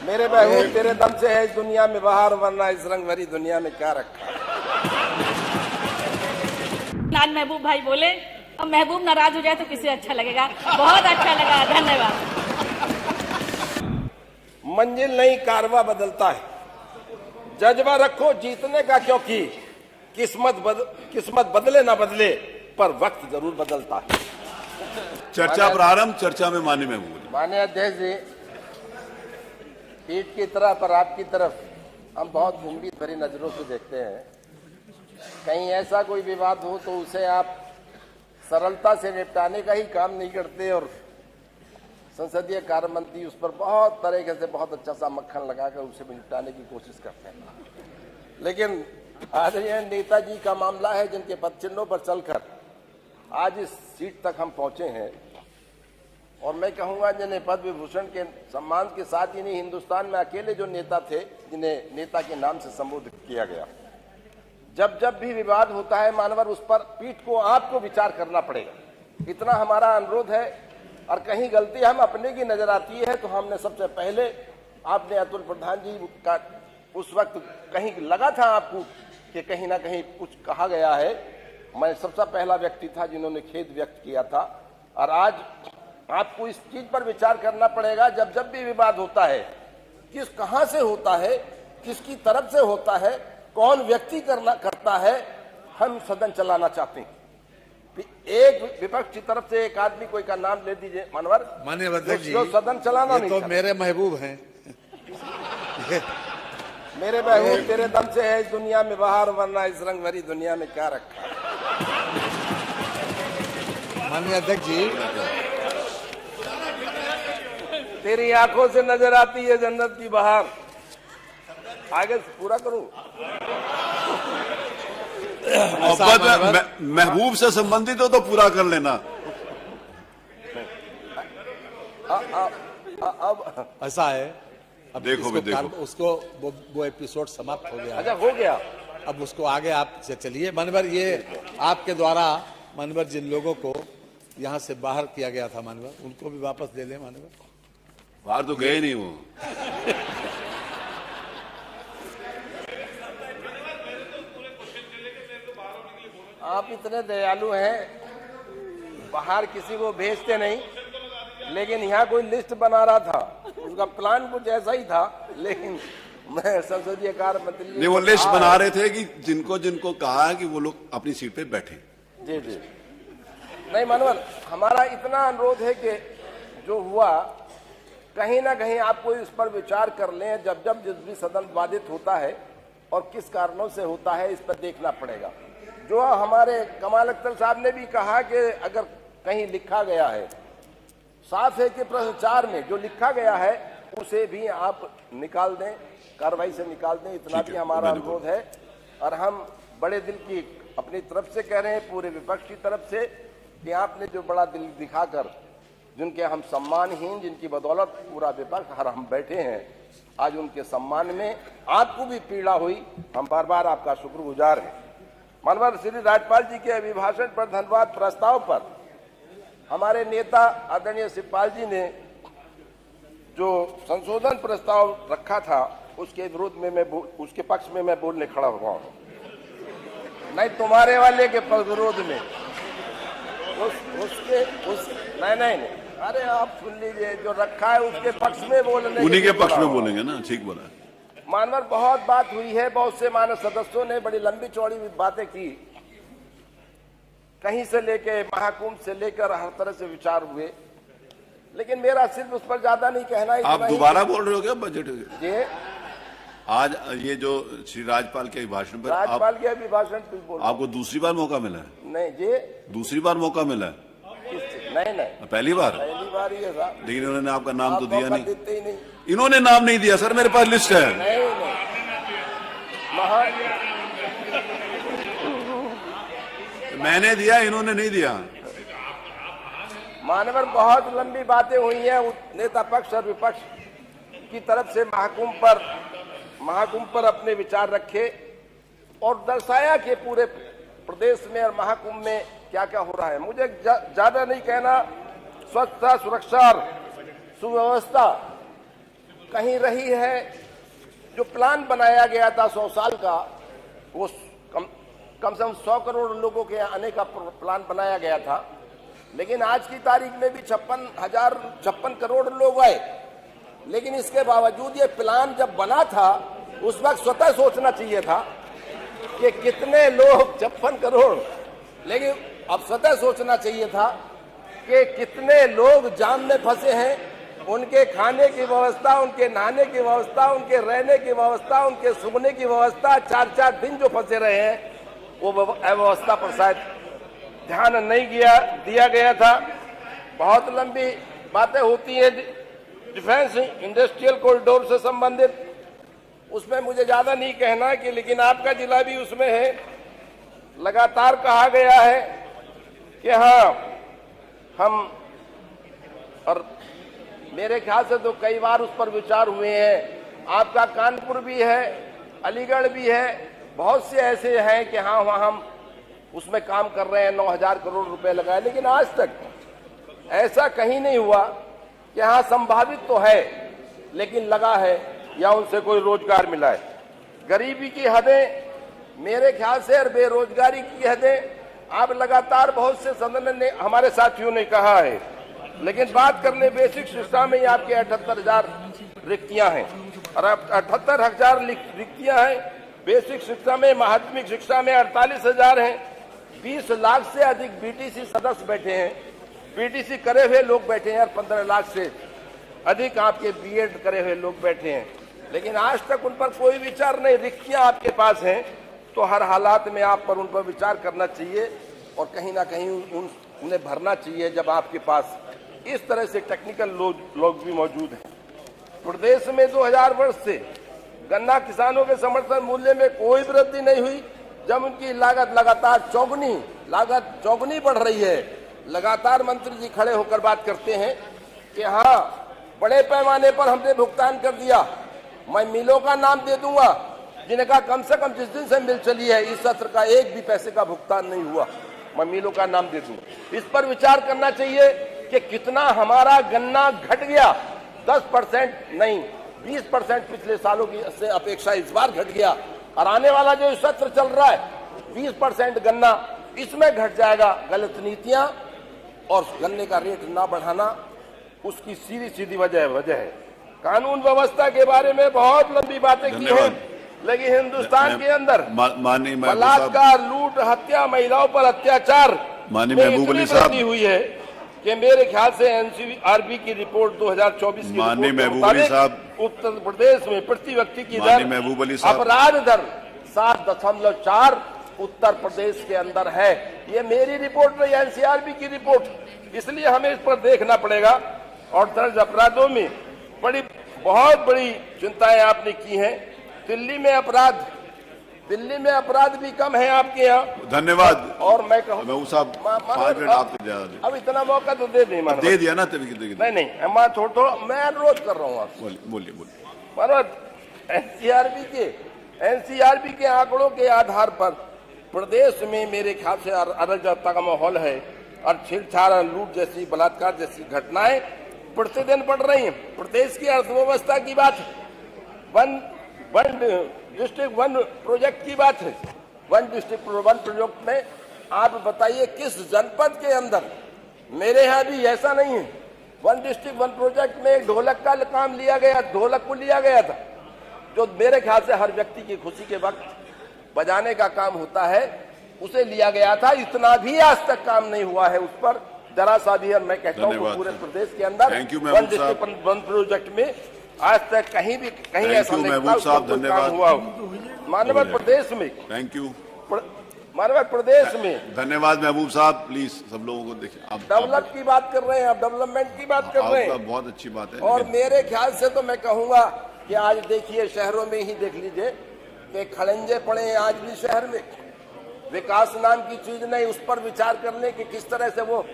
मेरे महबूब तेरे दम से है इस दुनिया में बाहर, वरना इस रंग भरी दुनिया में क्या रखा। आज महबूब भाई बोले, अब महबूब नाराज हो जाए तो किसे अच्छा लगेगा। बहुत अच्छा लगा, धन्यवाद। मंजिल नहीं कारवा बदलता है, जज्बा रखो जीतने का, क्योंकि किस्मत बदले ना बदले पर वक्त जरूर बदलता है। चर्चा प्रारंभ। चर्चा में माननीय महबूब। माननीय अध्यक्ष जी, पीठ की तरफ पर आपकी तरफ हम बहुत गंभीर भरी नजरों से देखते हैं। कहीं ऐसा कोई विवाद हो तो उसे आप सरलता से निपटाने का ही काम नहीं करते और संसदीय कार्य मंत्री उस पर बहुत तरीके से बहुत अच्छा सा मक्खन लगाकर उसे निपटाने की कोशिश करते हैं। लेकिन आज ये नेताजी का मामला है जिनके पदचिन्हों पर चलकर आज इस सीट तक हम पहुंचे हैं, और मैं कहूंगा जिन्हें पद्म विभूषण के सम्मान के साथ इन्हीं हिंदुस्तान में अकेले जो नेता थे जिन्हें नेता के नाम से संबोधित किया गया। जब जब भी विवाद होता है मानवर, उस पर पीठ को आपको विचार करना पड़ेगा, इतना हमारा अनुरोध है। और कहीं गलती हम अपने की नजर आती है तो हमने सबसे पहले, आपने अतुल प्रधान जी का उस वक्त कहीं लगा था आपको कि कहीं ना कहीं कुछ कहा गया है, मैं सबसे पहला व्यक्ति था जिन्होंने खेद व्यक्त किया था। और आज आपको इस चीज पर विचार करना पड़ेगा, जब जब भी विवाद होता है कहां से होता है, किसकी तरफ से होता है, कौन व्यक्ति करता है, हम सदन चलाना चाहते हैं। एक विपक्ष की तरफ से एक आदमी कोई का नाम ले दीजिए मानवर, माननीय अध्यक्ष जी, जो सदन चलाना नहीं तो मेरे महबूब हैं। मेरे महबूब तेरे दम से है इस दुनिया में बाहर, वरना इस रंग भरी दुनिया में क्या रखा। माननीय अध्यक्ष जी, तेरी आंखों से नजर आती है जन्नत की बहार। आगे पूरा करूं। महबूब से संबंधित हो तो पूरा कर लेना। अब ऐसा है, अब देखो उसको वो एपिसोड समाप्त हो गया। अच्छा, हो गया। अब उसको आगे आप चलिए। मानवर, ये आपके द्वारा मानवर जिन लोगों को यहाँ से बाहर किया गया था मानवर, उनको भी वापस दे लें मानवर। बाहर तो गए नहीं वो। आप इतने दयालु हैं, बाहर किसी को भेजते नहीं, लेकिन यहाँ कोई लिस्ट बना रहा था, उसका प्लान कुछ ऐसा ही था। लेकिन मैं संसदीय कार्य मंत्री नहीं, वो लिस्ट बना रहे थे कि जिनको जिनको कहा है कि वो लोग अपनी सीट पे बैठे। जी जी, नहीं मानवर, हमारा इतना अनुरोध है कि जो हुआ कहीं ना कहीं आपको इस पर विचार कर लें। जब जब जिस भी सदन बाधित होता है और किस कारणों से होता है, इस पर देखना पड़ेगा। जो हमारे कमाल अख्तर साहब ने भी कहा कि अगर कहीं लिखा गया है, साफ है कि प्रश्न 4 में जो लिखा गया है उसे भी आप निकाल दें, कार्रवाई से निकाल दें, इतना भी हमारा अनुरोध है। और हम बड़े दिल की अपनी तरफ से कह रहे हैं, पूरे विपक्ष की तरफ से, कि आपने जो बड़ा दिल दिखाकर, जिनके हम सम्मानहीन, जिनकी बदौलत पूरा विपक्ष हर हम बैठे हैं, आज उनके सम्मान में आपको भी पीड़ा हुई, हम बार बार आपका शुक्रगुजार हैं। मानवर, श्री राज्यपाल जी के अभिभाषण पर धन्यवाद प्रस्ताव पर हमारे नेता आदरणीय शिवपाल जी ने जो संशोधन प्रस्ताव रखा था, उसके विरोध में उसके पक्ष में मैं बोलने खड़ा हुआ हूं। नहीं, तुम्हारे वाले के विरोध में नहीं, अरे आप सुन लीजिए, जो रखा है उसके पक्ष में बोलने, उन्हीं के पक्ष में बोलेंगे ना, ठीक बोला। मानवर, बहुत बात हुई है, बहुत से मानव सदस्यों ने बड़ी लंबी चौड़ी बातें की, कहीं से लेके महाकुंभ से लेकर हर तरह से विचार हुए, लेकिन मेरा सिर्फ उस पर ज्यादा नहीं कहना। आप दोबारा बोल रहे हो क्या बजट? ये आज ये जो श्री राज्यपाल के अभिभाषण पर, राज्यपाल के अभिभाषण बोल, आपको दूसरी बार मौका मिला है? नहीं जी, दूसरी बार मौका मिला है? नहीं, पहली बार ही है साहब। लेकिन इन्होंने आपका नाम तो दिया नहीं। देते ही नहीं, इन्होंने नाम नहीं दिया सर, मेरे पास लिस्ट है। नहीं, मैंने दिया, इन्होंने नहीं दिया। मानवर, बहुत लंबी बातें हुई हैं नेता पक्ष और विपक्ष की तरफ से। महाकुंभ पर अपने विचार रखे और दर्शाया कि पूरे प्रदेश में और महाकुंभ में क्या क्या हो रहा है। मुझे ज्यादा नहीं कहना, स्वच्छता, सुरक्षा और सुव्यवस्था कहीं रही है। जो प्लान बनाया गया था 100 साल का, वो कम से कम 100 करोड़ लोगों के आने का प्लान बनाया गया था, लेकिन आज की तारीख में भी 56 करोड़ लोग आए। लेकिन इसके बावजूद ये प्लान जब बना था, उस वक्त स्वतः सोचना चाहिए था कि कितने लोग 56 करोड़, लेकिन अब स्वतः सोचना चाहिए था कि कितने लोग जाम में फंसे हैं, उनके खाने की व्यवस्था, उनके नहाने की व्यवस्था, उनके रहने की व्यवस्था, उनके सोने की व्यवस्था, 4-4 दिन जो फंसे रहे हैं, वो व्यवस्था पर शायद ध्यान नहीं दिया गया था। बहुत लंबी बातें होती हैं डिफेंस इंडस्ट्रियल कॉरिडोर से संबंधित, उसमें मुझे ज्यादा नहीं कहना कि, लेकिन आपका जिला भी उसमें है। लगातार कहा गया है कि हाँ, हम, और मेरे ख्याल से तो कई बार उस पर विचार हुए हैं। आपका कानपुर भी है, अलीगढ़ भी है, बहुत से ऐसे हैं कि हाँ, वहाँ हम उसमें काम कर रहे हैं, 9,000 करोड़ रुपए लगाए, लेकिन आज तक ऐसा कहीं नहीं हुआ कि हाँ संभावित तो है लेकिन लगा है या उनसे कोई रोजगार मिला है। गरीबी की हदें मेरे ख्याल से और बेरोजगारी की हदें आप लगातार बहुत से सदन ने, हमारे साथियों ने कहा है, लेकिन बात करने बेसिक शिक्षा में ही आपके 78,000 रिक्तियां हैं और 78,000 रिक्तियां हैं। बेसिक शिक्षा में, माध्यमिक शिक्षा में 48,000 हैं। 20 लाख से अधिक बीटीसी सदस्य बैठे हैं, बीटीसी करे हुए लोग बैठे हैं और 15 लाख से अधिक आपके बीएड करे हुए लोग बैठे हैं, लेकिन आज तक उन पर कोई विचार नहीं। रिक्तियां आपके पास हैं, तो हर हालात में आप पर उन पर विचार करना चाहिए और कहीं ना कहीं उन्हें भरना चाहिए जब आपके पास इस तरह से टेक्निकल लोग भी मौजूद हैं। प्रदेश में 2000 वर्ष से गन्ना किसानों के समर्थन मूल्य में कोई वृद्धि नहीं हुई, जब उनकी लागत लगातार चौगुनी बढ़ रही है। लगातार मंत्री जी खड़े होकर बात करते हैं कि हाँ, बड़े पैमाने पर हमने भुगतान कर दिया। मैं मिलों का नाम दे दूंगा जिनका कम से कम जिस दिन से मिल चली है इस सत्र का एक भी पैसे का भुगतान नहीं हुआ, मैं मिलों का नाम दे दूंगा। इस पर विचार करना चाहिए कि कितना हमारा गन्ना घट गया। 10% नहीं, 20% पिछले सालों की से अपेक्षा इस बार घट गया और आने वाला जो सत्र चल रहा है 20% गन्ना इसमें घट जाएगा। गलत नीतियां और गन्ने का रेट ना बढ़ाना उसकी सीधी वजह है। कानून व्यवस्था के बारे में बहुत लंबी बातें की हैं, लेकिन हिंदुस्तान के अंदर बलात्कार, लूट, हत्या, महिलाओं पर अत्याचार में हुई है कि मेरे ख्याल से एनसीआरबी की रिपोर्ट 2024 की रिपोर्ट उत्तर प्रदेश में प्रति व्यक्ति की दर, अपराध दर 7.4 उत्तर प्रदेश के अंदर है। ये मेरी रिपोर्ट नहीं, एनसीआरबी की रिपोर्ट। इसलिए हमें इस पर देखना पड़ेगा। और दर्ज अपराधों में बहुत बड़ी चिंताएं आपने की हैं। दिल्ली में अपराध भी कम है आपके यहाँ। धन्यवाद। और मैं कहूँ अब इतना मौका तो दे दिया ना, नहीं मैं अनुरोध कर रहा हूँ आपसे। बोलिए। मनोज, एनसीआरबी के आंकड़ों के आधार पर प्रदेश में मेरे ख्याल से अराजकता का माहौल है और छेड़छाड़, लूट जैसी, बलात्कार जैसी घटनाएं प्रतिदिन बढ़ रही हैं। प्रदेश की अर्थव्यवस्था की बात है, वन डिस्ट्रिक्ट वन प्रोजेक्ट की बात है। वन डिस्ट्रिक्ट वन प्रोजेक्ट में आप बताइए किस जनपद के अंदर, मेरे यहाँ भी ऐसा नहीं है। वन डिस्ट्रिक्ट वन प्रोजेक्ट में ढोलक का काम लिया गया, ढोलक को लिया गया था, जो मेरे ख्याल से हर व्यक्ति की खुशी के वक्त बजाने का काम होता है, उसे लिया गया था। इतना भी आज तक काम नहीं हुआ है उस पर, जरा सा भी। मैं कहता हूँ पूरे प्रदेश के अंदर वन डिस्ट्रिक्ट वन प्रोजेक्ट में आज तक कहीं ऐसा नहीं काम हुआ। मानव प्रदेश में प्रदेश में धन्यवाद महबूब साहब। प्लीज सब लोगों को देखिए, आप डेवलप की बात कर रहे हैं, आप डेवलपमेंट की बात कर रहे हैं, बहुत अच्छी बात है। और मेरे ख्याल से तो मैं कहूंगा कि आज देखिए शहरों में ही देख लीजिए कि खड़ंजे पड़े हैं आज भी शहर में। विकास नाम की चीज नहीं, उस पर विचार करने की किस तरह से वो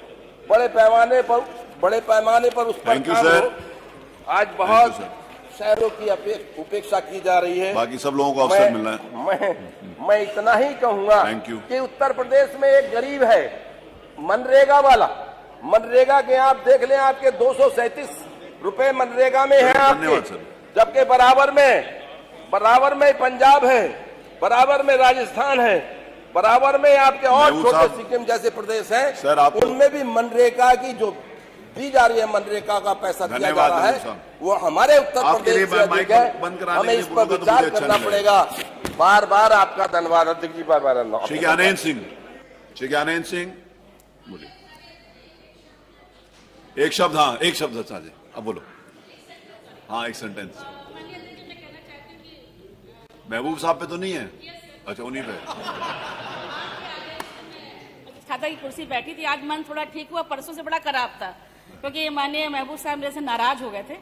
बड़े पैमाने पर उस पर काम हो। आज बहुत शहरों की उपेक्षा की जा रही है। बाकी सब लोगों को अवसर मिलना है। मैं इतना ही कहूंगा कि उत्तर प्रदेश में एक गरीब है मनरेगा वाला, मनरेगा के आप देख लें, आपके 237 रुपए मनरेगा में है आपके, जबकि बराबर में पंजाब है, बराबर में राजस्थान है, बराबर में आपके और महबूब छोटे साहब, सिक्किम जैसे प्रदेश सर, हैं, आप उनमें भी मनरेगा की जो दी जा रही है, मनरेगा का पैसा दिया जा धन्यवाद रहा महबूब है, साहब। वो हमारे उत्तर आपके प्रदेश लिए से मैं अधिक माइक है। बंद कराने हमें के इस लिए पर बोलूंगा तो विचार मुझे अच्छा करना नहीं पड़ेगा। बार बार आपका धन्यवाद अध्यक्ष जी, बार श्री ज्ञानेन्द्र सिंह, श्री ज्ञानेन्द्र सिंह बोलिए। एक शब्द, हाँ एक शब्द साझे, अब बोलो। हाँ एक सेंटेंस। महबूब साहब पे तो नहीं है? अच्छा उन्हीं पे। खाता की कुर्सी बैठी थी, आज मन थोड़ा ठीक हुआ, परसों से बड़ा खराब था, क्योंकि माननीय महबूब साहब मेरे से नाराज हो गए थे।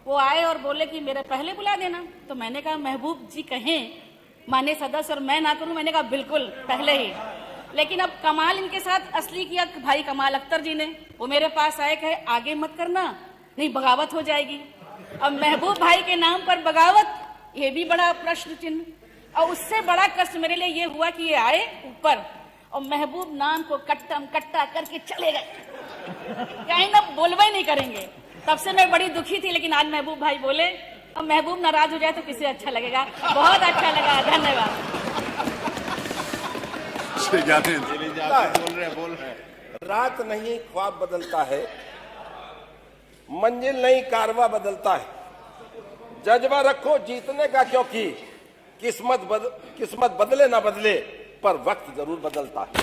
वो आए और बोले कि मेरे पहले बुला देना, तो मैंने कहा महबूब जी कहें माननीय सदस्य और मैं ना करूं, मैंने कहा बिल्कुल पहले ही। लेकिन अब कमाल इनके साथ असली किया भाई कमाल अख्तर जी ने, वो मेरे पास आए, कहे आगे मत करना नहीं बगावत हो जाएगी। अब महबूब भाई के नाम पर बगावत, ये भी बड़ा प्रश्न चिन्ह। और उससे बड़ा कष्ट मेरे लिए ये हुआ कि ये आए ऊपर और महबूब नाम को कट्टम कट्टा करके चले गए, कहीं ना बोलवा ही नहीं करेंगे। तब से मैं बड़ी दुखी थी, लेकिन आज महबूब भाई बोले। अब महबूब नाराज हो जाए तो किसे अच्छा लगेगा, बहुत अच्छा लगा, धन्यवाद। श्री ज्ञानेन्द्र, बोल रहे रात नहीं ख्वाब बदलता है, मंजिल नहीं कारवा बदलता है। जज्बा रखो जीतने का, क्योंकि किस्मत बदले ना बदले पर वक्त जरूर बदलता है।